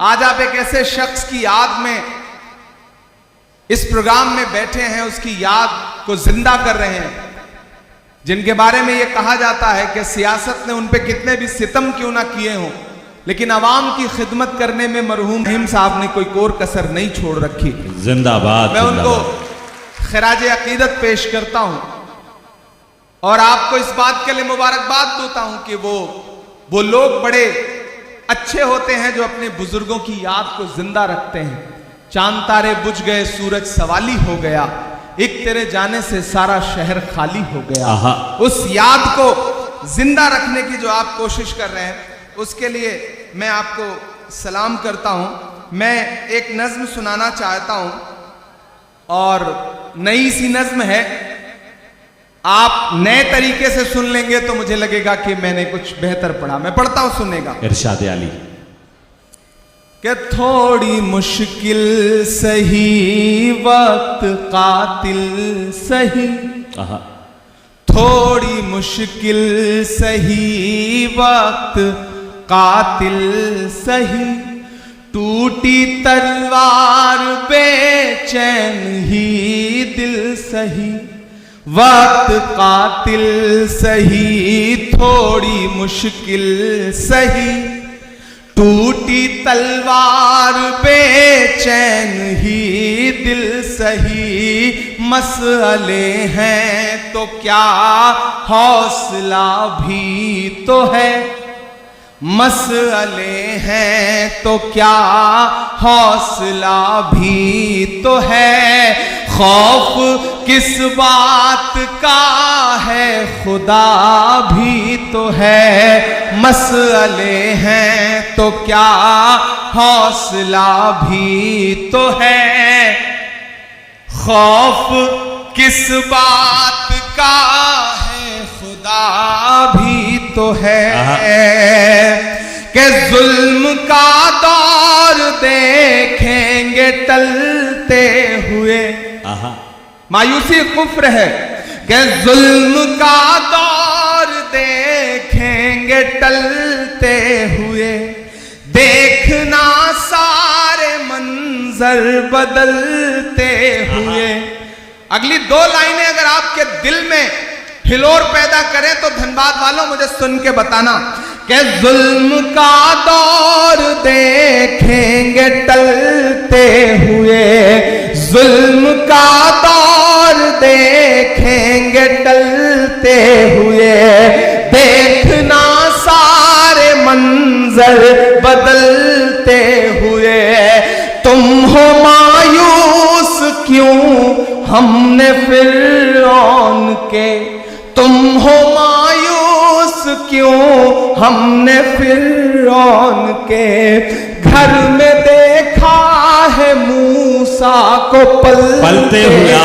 आज आप एक ऐसे शख्स की याद में इस प्रोग्राम में बैठे हैं, उसकी याद को जिंदा कर रहे हैं, जिनके बारे में यह कहा जाता है कि सियासत ने उन पे कितने भी सितम क्यों ना किए हों, लेकिन अवाम की खिदमत करने में मरहूम रहीम साहब ने कोई कोर कसर नहीं छोड़ रखी। जिंदाबाद। मैं उनको खिराज अकीदत पेश करता हूं और आपको इस बात के लिए मुबारकबाद देता हूं कि वो लोग बड़े अच्छे होते हैं जो अपने बुजुर्गों की याद को जिंदा रखते हैं। चांद तारे बुझ गए, सूरज सवाली हो गया, एक तेरे जाने से सारा शहर खाली हो गया। उस याद को जिंदा रखने की जो आप कोशिश कर रहे हैं, उसके लिए मैं आपको सलाम करता हूं। मैं एक नज्म सुनाना चाहता हूं और नई सी नज्म है, आप नए तरीके से सुन लेंगे तो मुझे लगेगा कि मैंने कुछ बेहतर पढ़ा। मैं पढ़ता हूं, सुनेगा। इरशाद आली कि थोड़ी मुश्किल सही वक्त कातिल सही, थोड़ी मुश्किल सही वक्त कातिल सही, टूटी तलवार बेचैन ही दिल सही, वक्त कातिल सही, थोड़ी मुश्किल सही, टूटी तलवार बेचैन ही दिल सही, मसले हैं तो क्या हौसला भी तो है, मसले हैं तो क्या हौसला भी तो है, खौफ किस बात का है खुदा भी तो है, मसले हैं तो क्या हौसला भी तो है, खौफ किस बात का है खुदा भी तो है, कि जुल्म का दौर देखेंगे टलते हुए, मायूसी कुफ्र है, कि जुल्म का दौर देखेंगे टलते हुए, देखना सारे मंजर बदलते हुए। अगली दो लाइनें अगर आपके दिल में हिलोर पैदा करें तो धनबाद वालों मुझे सुन के बताना कि जुल्म का दौर देखेंगे टलते हुए, जुल्म का दौर देखेंगे टलते हुए, देखना सारे मंजर बदलते हुए, तुम हो मायूस क्यों हमने फिरौन के, तुम हो मायूस क्यों हमने फिरौन के, घर में देखा है मूसा को पलते हुए।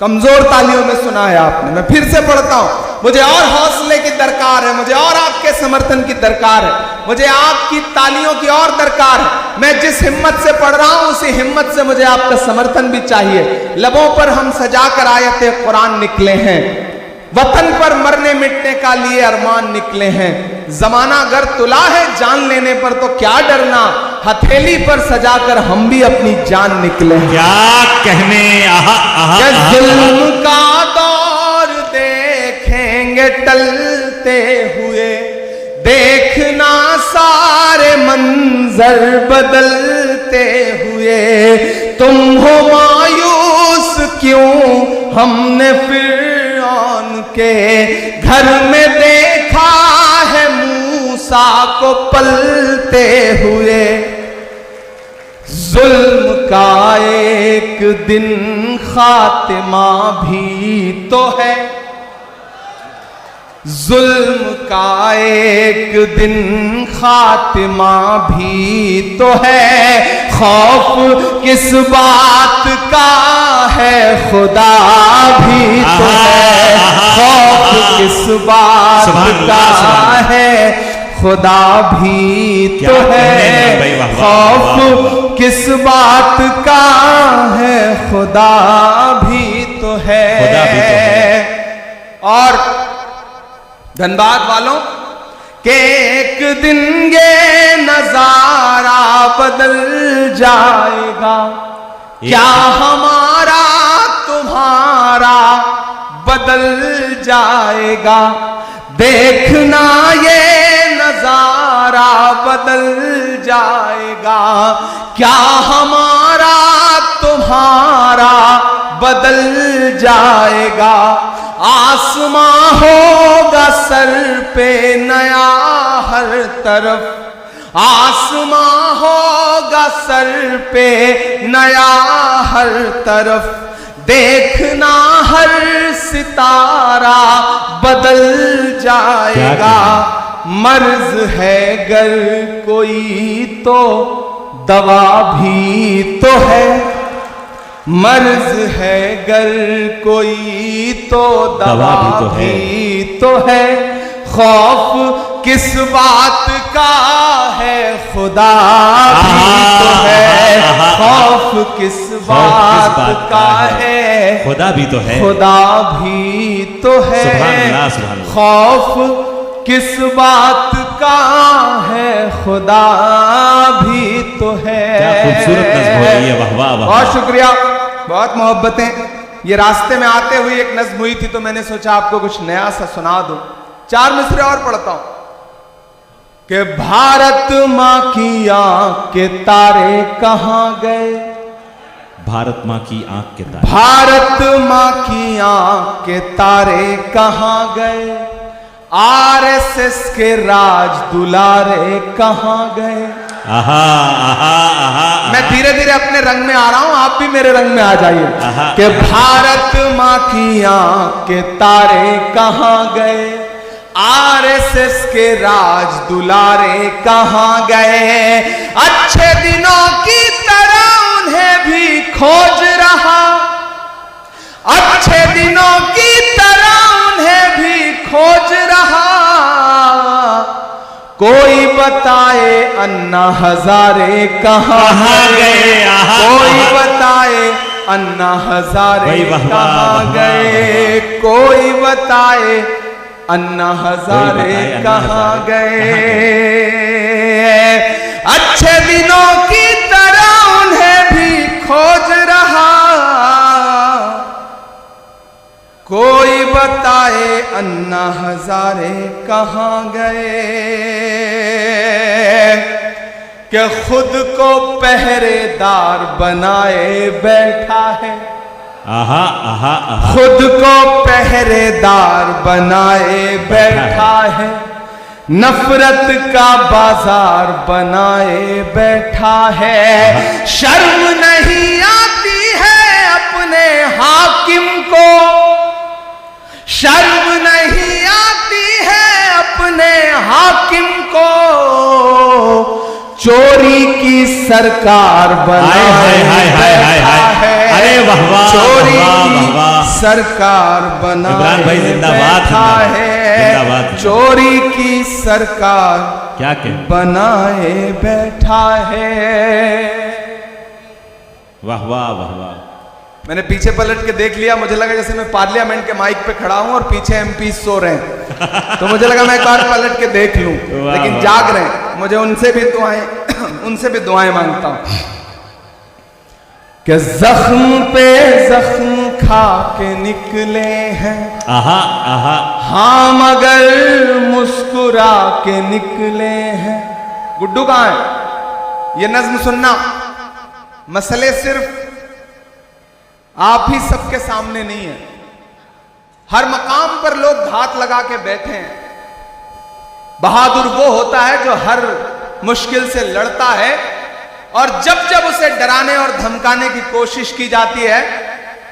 कमजोर तालियों में सुना है आपने। मैं फिर से पढ़ता हूं, मुझे और हौसले की दरकार है, मुझे और आपके समर्थन की दरकार है, मुझे आपकी तालियों की और दरकार है। मैं जिस हिम्मत से पढ़ रहा हूं उसी हिम्मत से मुझे आपका समर्थन भी चाहिए। लबों पर हम सजाकर आयते कुरान निकले हैं, वतन पर मरने मिटने का लिए अरमान निकले हैं, जमाना अगर तुला है जान लेने पर तो क्या डरना, हथेली पर सजाकर हम भी अपनी जान निकले हैं। क्या कहने। जुल्म का दौर देखेंगे टलते हुए, देखना सारे मंजर बदलते हुए, तुम हो मायूस क्यों हमने फिरौन के, घर में देखा है मूसा को पलते हुए, जुल्म का एक दिन खातिमा भी तो है, जुल्म का एक दिन खातिमा भी तो है, खौफ किस बात का है खुदा भी तो है, खौफ किस बात का है खुदा भी तो है, खौफ किस बात का है खुदा भी तो है। और धनबाद वालों कि एक दिन ये नजारा बदल जाएगा, क्या हमारा तुम्हारा बदल जाएगा। देखना ये नजारा बदल जाएगा, क्या हमारा तुम्हारा बदल जाएगा। आसमां होगा सर पे नया हर तरफ, आसमां होगा सर पे नया हर तरफ। देखना हर सितारा बदल जाएगा। मर्ज है गर कोई तो दवा भी तो है, मर्ज है गर कोई तो दवा भी तो है। खौफ किस बात का है खुदा भी तो है, खौफ किस बात का है खुदा भी तो है, खुदा भी तो है। खौफ किस बात का है खुदा भी तो है। क्या खूबसूरत नज़्म हो रही है, वाह वाह वाह। बहुत शुक्रिया, बहुत मोहब्बतें। ये रास्ते में आते हुए एक नज़्म हुई थी तो मैंने सोचा आपको कुछ नया सा सुना दूं। 4 मिसरे और पढ़ता हूं कि भारत माँ की आंख के तारे कहां गए, भारत माँ की आंख के तारे, भारत माँ की आंख के तारे कहां गए। आरएसएस के राज दुलारे कहां गए। आहा आहा आहा। मैं धीरे धीरे अपने रंग में आ रहा हूं, आप भी मेरे रंग में आ जाइए। कि भारत माँ की आंख के तारे कहां गए, आरएसएस के राज दुलारे कहां गए। अच्छे दिनों की तरह उन्हें भी खोज रहा, अच्छे दिनों की तरह उन्हें भी खोज रहा। कोई बताए अन्ना हजारे कहां गए, कोई बताए अन्ना हजारे कहां गए, कोई बताए अन्ना हजारे कहां गए। अच्छे दिनों की तरह उन्हें भी खोज रहा, कोई बताए अन्ना हजारे कहां गए। कि खुद को पहरेदार बनाए बैठा है, आहा आहा आहा। खुद को पहरेदार बनाए बैठा है, नफरत का बाजार बनाए बैठा है। शर्म नहीं आती है अपने हाकिम को, शर्म नहीं आती है अपने हाकिम को। चोरी की सरकार बनाए बैठा है, अरे वाह वाह, चोरी वाह वाह। की सरकार बनाए बैठा है, चोरी की सरकार क्या बनाए बैठा है। वाह वाह वाह वाह। मैंने पीछे पलट के देख लिया, मुझे लगा जैसे मैं पार्लियामेंट के माइक पे खड़ा हूं और पीछे एमपी सो रहे हैं, तो मुझे लगा मैं एक बार पलट के देख लूं, लेकिन जाग रहे हैं। मुझे उनसे भी दुआएं मांगता हूं कि जख्म पे जख्म खा के निकले हैं, आहा आहा। हाँ मगर मुस्कुरा के निकले हैं। गुड्डू कहां है? ये नज्म सुनना, मसले सिर्फ आप ही सबके सामने नहीं है। हर मकाम पर लोग घात लगा के बैठे हैं। बहादुर वो होता है जो हर मुश्किल से लड़ता है, और जब जब उसे डराने और धमकाने की कोशिश की जाती है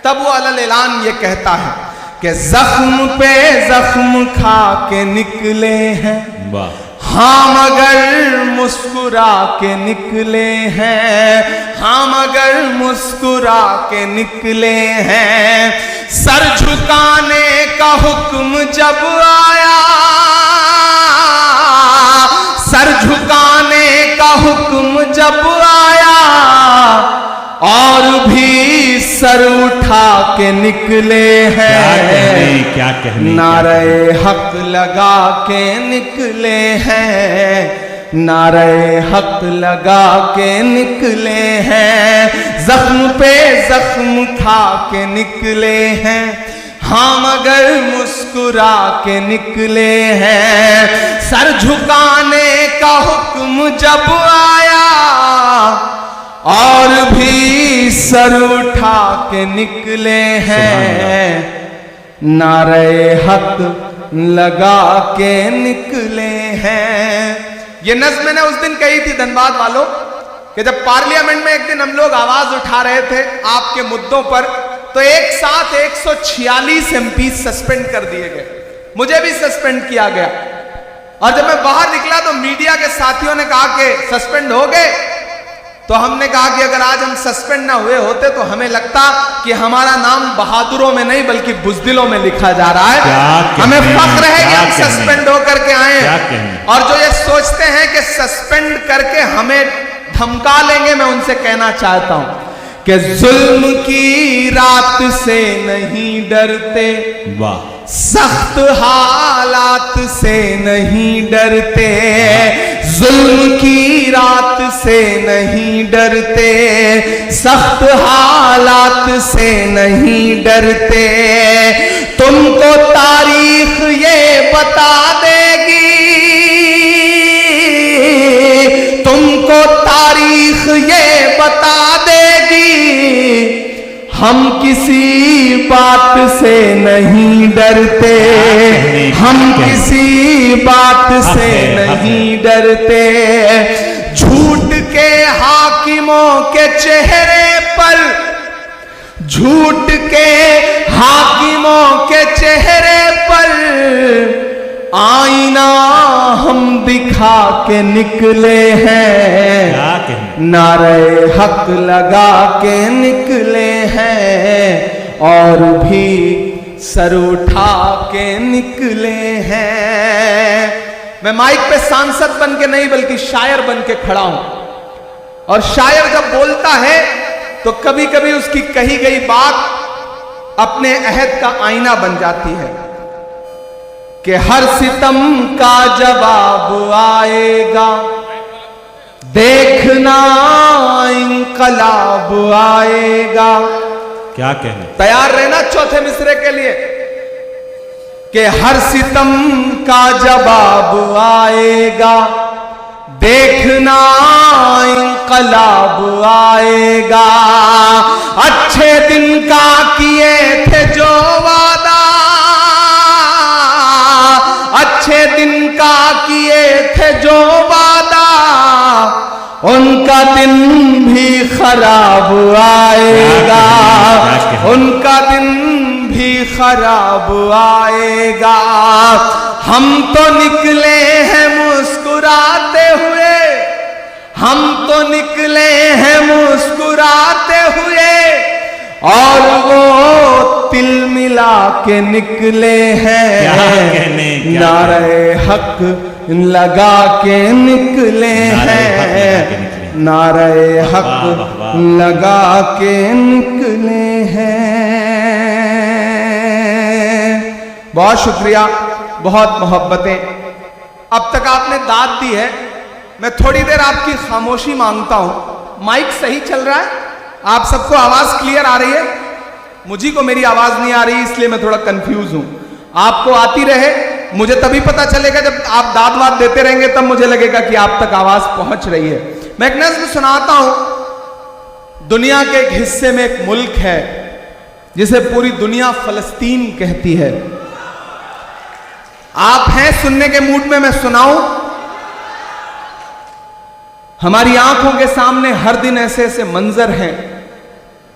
तब वो अलल ऐलान ये कहता है कि जख्म पे जख्म खा के निकले हैं, हाँ मगर मुस्कुरा के निकले हैं, हाँ मगर मुस्कुरा के निकले हैं। सर झुकाने का हुक्म जब आया, सर झुकाने का हुक्म जब आया, और भी सर उठा के निकले हैं, क्या कहने नारे हक लगा के निकले हैं, नारे हक लगा के निकले हैं, जख्म पे जख्म खा के निकले हैं, हाँ मगर मुस्कुरा के निकले हैं। सर झुकाने का हुक्म जब आया और भी सर उठा के निकले हैं, नारे हक लगा के निकले हैं। ये नज़्म मैंने उस दिन कही थी धनबाद वालों कि जब पार्लियामेंट में एक दिन हम लोग आवाज उठा रहे थे आपके मुद्दों पर, तो एक साथ 146 एमपी सस्पेंड कर दिए गए, मुझे भी सस्पेंड किया गया। और जब मैं बाहर निकला तो मीडिया के साथियों ने कहा कि सस्पेंड हो गए, तो हमने कहा कि अगर आज हम सस्पेंड ना हुए होते तो हमें लगता कि हमारा नाम बहादुरों में नहीं बल्कि बुज़दिलों में लिखा जा रहा है। हमें फख्र है कि हम सस्पेंड होकर के आए। और जो ये सोचते हैं कि सस्पेंड करके हमें धमका लेंगे, मैं उनसे कहना चाहता हूं कि जुल्म की रात से नहीं डरते, वाह, सख्त हालात से नहीं डरते, जुल्म की रात से नहीं डरते, सख्त हालात से नहीं डरते। तुमको तारीख ये बता देगी, तुमको तारीख ये बता देगी, हम किसी बात से नहीं डरते, हम किसी बात से नहीं डरते। झूठ के हाकिमों के चेहरे पर, झूठ के हाकिमों के चेहरे पर आईना हम दिखा के निकले हैं, नारे हक लगा के निकले हैं, और भी सर उठा के निकले हैं। मैं माइक पे सांसद बन के नहीं बल्कि शायर बन के खड़ा हूं, और शायर जब बोलता है तो कभी कभी उसकी कही गई बात अपने अहद का आईना बन जाती है कि हर सितम का जवाब आएगा, देखना इंकलाब आएगा। क्या कहने, तैयार रहना चौथे मिसरे के लिए कि हर सितम का जवाब आएगा, देखना इंकलाब आएगा। अच्छे दिन का किए थे जो वादा, अच्छे दिन का किए थे जो वादा, उनका दिन भी खराब आएगा, उनका दिन भी खराब आएगा। हम तो निकले हैं मुस्कुराते हुए, हम तो निकले हैं मुस्कुराते हुए, और वो तिल मिला के निकले हैं, नारे हक लगा के निकले हैं, नारे हक लगा के निकले हैं। बहुत शुक्रिया, बहुत मोहब्बतें। अब तक आपने दाद दी है, मैं थोड़ी देर आपकी खामोशी मांगता हूं। माइक सही चल रहा है, आप सबको आवाज क्लियर आ रही है? मुझे को मेरी आवाज नहीं आ रही, इसलिए मैं थोड़ा कंफ्यूज हूं। आपको आती रहे, मुझे तभी पता चलेगा जब आप दाद वाद देते रहेंगे, तब मुझे लगेगा कि आप तक आवाज पहुंच रही है। मैं एक नज़्म सुनाता हूं। दुनिया के एक हिस्से में एक मुल्क है जिसे पूरी दुनिया फलस्तीन कहती है। आप हैं सुनने के मूड में, मैं सुनाऊं? हमारी आंखों के सामने हर दिन ऐसे ऐसे मंजर हैं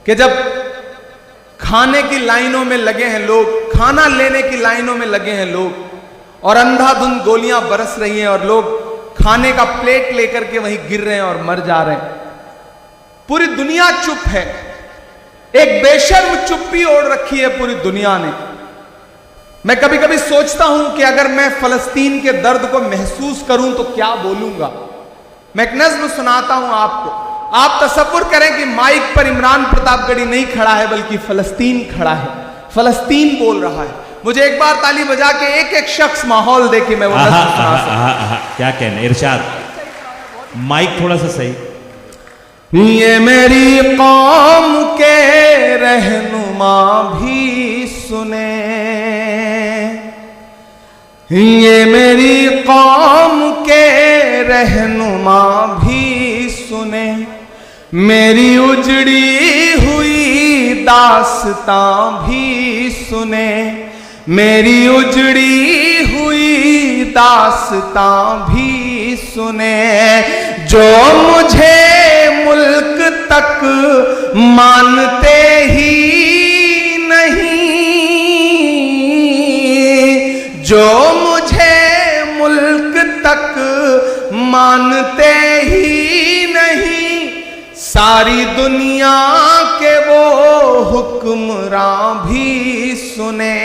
कि जब खाने की लाइनों में लगे हैं लोग, खाना लेने की लाइनों में लगे हैं लोग, और अंधाधुंध गोलियां बरस रही हैं और लोग खाने का प्लेट लेकर के वहीं गिर रहे हैं और मर जा रहे हैं। पूरी दुनिया चुप है, एक बेशर्म चुप्पी ओढ़ रखी है पूरी दुनिया ने। मैं कभी कभी सोचता हूं कि अगर मैं फलस्तीन के दर्द को महसूस करूं तो क्या बोलूंगा। मैं एक नज़्म सुनाता हूं आपको। आप तसव्वुर करें कि माइक पर इमरान प्रतापगढ़ी नहीं खड़ा है बल्कि फलस्तीन खड़ा है, फलस्तीन बोल रहा है। मुझे एक बार ताली बजा के एक एक शख्स माहौल दे के मैं वो नज़्म सुना सकूं। क्या कहने, इरशाद, माइक थोड़ा सा सही। ये मेरी कौम के रहनुमा भी सुने, ये मेरी कौम के रहनुमा भी सुने, मेरी उजड़ी हुई दास्तां भी सुने, मेरी उजड़ी हुई दास्तां भी सुने, जो मुझे मुल्क तक मानते ही नहीं, जो मुझे मुल्क तक मानते ही नहीं, सारी दुनिया के वो हुक्मरां भी सुने,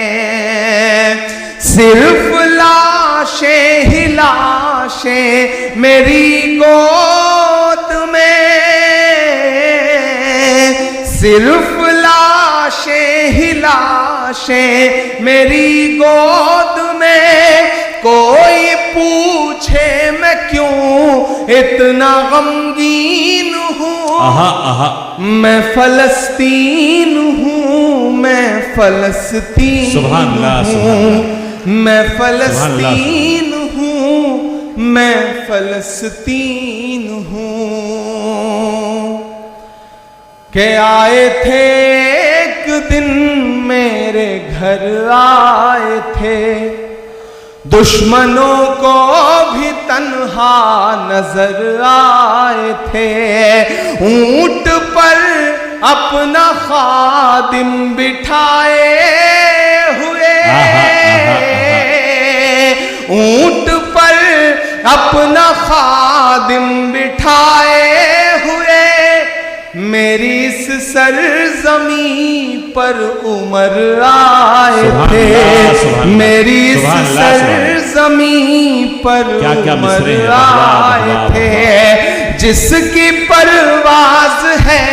सिर्फ लाशें ही लाशें मेरी गोद में, सिर्फ लाशें ही लाशें मेरी गोद में, कोई पूछे मैं क्यों इतना गमगीन हूँ, मैं फलस्तीन हूँ, मैं फलस्तीन हूँ, मैं फलस्तीन हूँ, मैं फलस्तीन हूँ। के आए थे एक दिन मेरे घर आए थे, दुश्मनों को भी तन्हा नजर आए थे, ऊंट पर अपना खादिम बिठाए हुए, ऊंट पर अपना खादिम बिठाए हुए, मेरी इस सरजमी पर उमर आए थे, मेरी इस सरजमी पर उमर आए थे, जिसकी परवाज है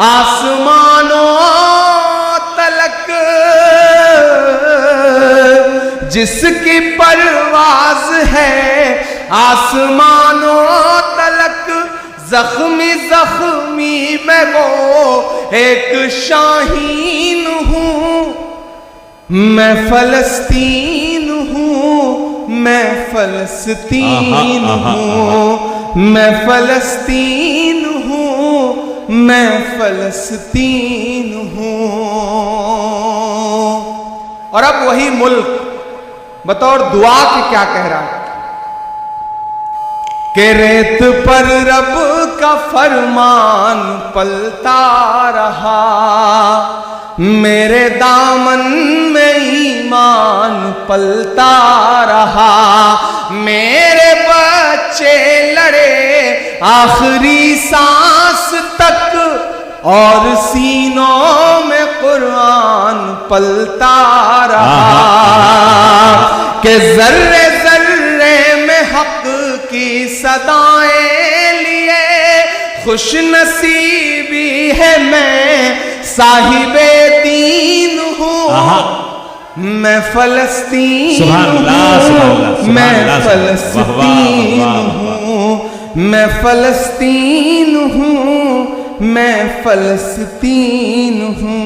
आसमानों तलक, जिसकी परवाज है आसमानों तलक, जख्मी जख्मी मैं वो एक शाहीन हूँ, मैं फलस्तीन हूँ, मैं फलस्तीन हूँ, मैं फलस्तीन हूँ, मैं फलस्तीन हूँ। और अब वही मुल्क बतौर दुआ के क्या कह रहा है कि रेत पर रब का फरमान पलता रहा, मेरे दामन में ईमान पलता रहा, मेरे बच्चे लड़े आखिरी सांस तक और सीनों में कुरान पलता रहा, कि जर्रे जर्रे में हक की सदाएं लिए खुश नसीबी है मैं साहिबे दीन हूँ, मैं फलस्तीन हूँ, मैं फलस्तीन हूँ, मैं फलस्तीन हूँ, मैं फलस्तीन हूँ।